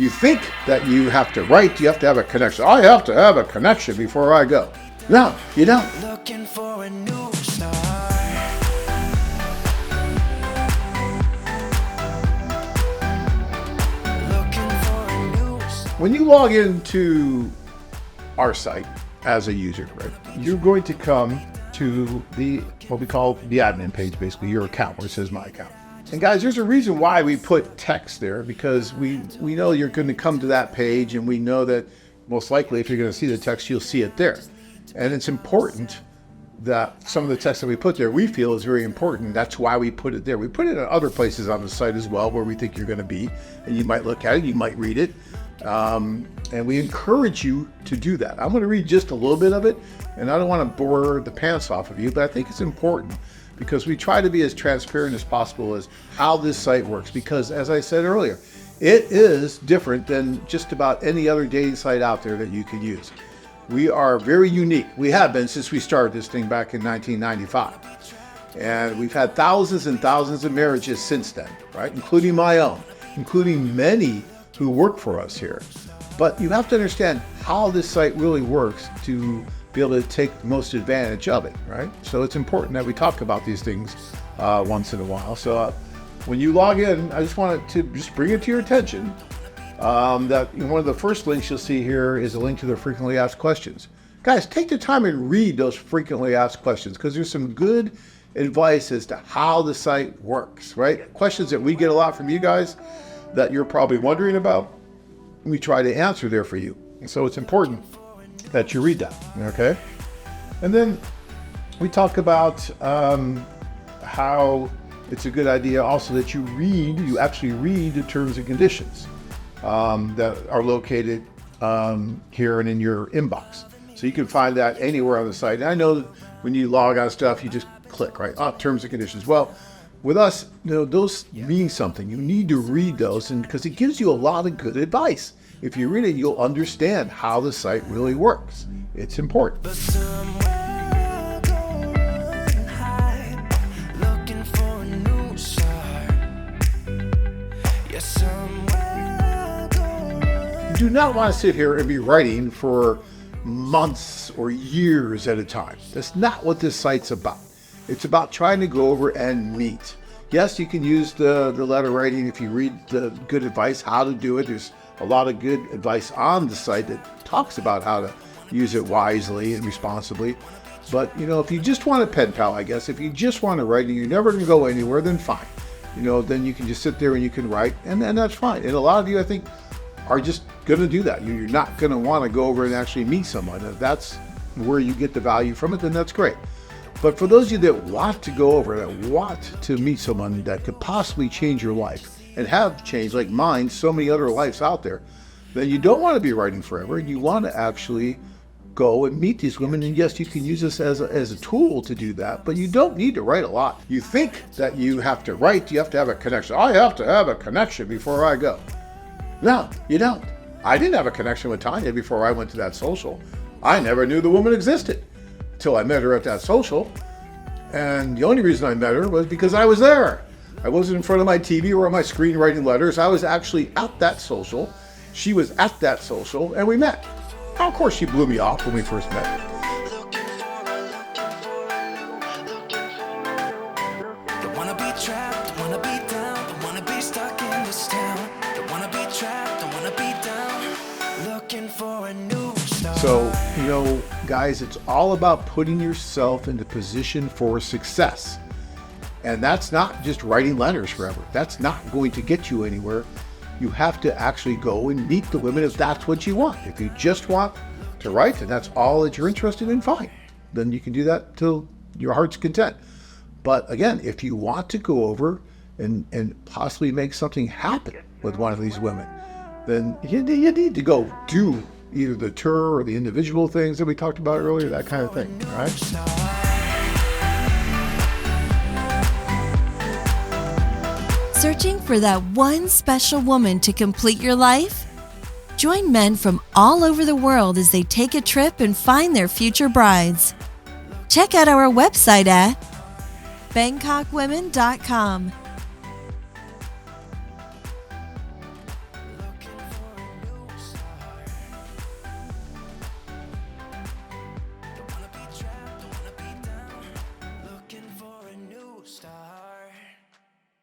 You think that you have to write, you have to have a connection. I have to have a connection before I go. No, you don't. Looking for a new start. When you log into our site as a user, right, you're going to come to what we call the admin page, basically your account where it says my account. And guys, there's a reason why we put text there, because we know you're going to come to that page, and we know that most likely if you're going to see the text, you'll see it there. And it's important that some of the text that we put there, we feel is very important. That's why we put it there. We put it in other places on the site as well where we think you're going to be, and you might look at it, you might read it. And we encourage you to do that. I'm going to read just a little bit of it, and I don't want to bore the pants off of you, but I think it's important because we try to be as transparent as possible as how this site works. Because as I said earlier, it is different than just about any other dating site out there that you can use. We are very unique. We have been since we started this thing back in 1995. And we've had thousands and thousands of marriages since then, right? Including my own, including many who work for us here. But you have to understand how this site really works to be able to take most advantage of it, right? So it's important that we talk about these things once in a while. So when you log in, I just wanted to just bring it to your attention that one of the first links you'll see here is a link to the frequently asked questions. Guys, take the time and read those frequently asked questions, because there's some good advice as to how the site works, right? Questions that we get a lot from you guys that you're probably wondering about, we try to answer there for you. And so it's important that you read that, okay? And then we talk about how it's a good idea also that you actually read the terms and conditions that are located here and in your inbox. So you can find that anywhere on the site. And I know that when you log on stuff, you just click, right? Terms and conditions. Well, with us, those mean something. You need to read those, and because it gives you a lot of good advice. If you read it, you'll understand how the site really works. It's important. You do not want to sit here and be writing for months or years at a time. That's not what this site's about. It's about trying to go over and meet. Yes, you can use the letter writing if you read the good advice, how to do it. There's a lot of good advice on the site that talks about how to use it wisely and responsibly. But, if you just want a pen pal, I guess, if you just want to write and you're never going to go anywhere, then fine. Then you can just sit there and you can write, and that's fine. And a lot of you, I think, are just going to do that. You're not going to want to go over and actually meet someone. If that's where you get the value from it, then that's great. But for those of you that want to go over, that want to meet someone that could possibly change your life and have changed, like mine, so many other lives out there, then you don't want to be writing forever, and you want to actually go and meet these women. And yes, you can use this as a tool to do that, but you don't need to write a lot. You think that you have to write, you have to have a connection. I have to have a connection before I go. No, you don't. I didn't have a connection with Tanya before I went to that social. I never knew the woman existed till I met her at that social. And the only reason I met her was because I was there. I wasn't in front of my TV or on my screen writing letters. I was actually at that social. She was at that social, and we met. Now, of course, she blew me off when we first met. Don't wanna be trapped, don't wanna be down, don't wanna be stuck in this town. Don't wanna be trapped, don't wanna be down. Looking for a new start. So, guys, it's all about putting yourself into position for success. And that's not just writing letters forever. That's not going to get you anywhere. You have to actually go and meet the women if that's what you want. If you just want to write and that's all that you're interested in, fine. Then you can do that till your heart's content. But again, if you want to go over and possibly make something happen with one of these women, then you need to go do either the tour or the individual things that we talked about earlier, that kind of thing, all right? Searching for that one special woman to complete your life? Join men from all over the world as they take a trip and find their future brides. Check out our website at BangkokWomen.com.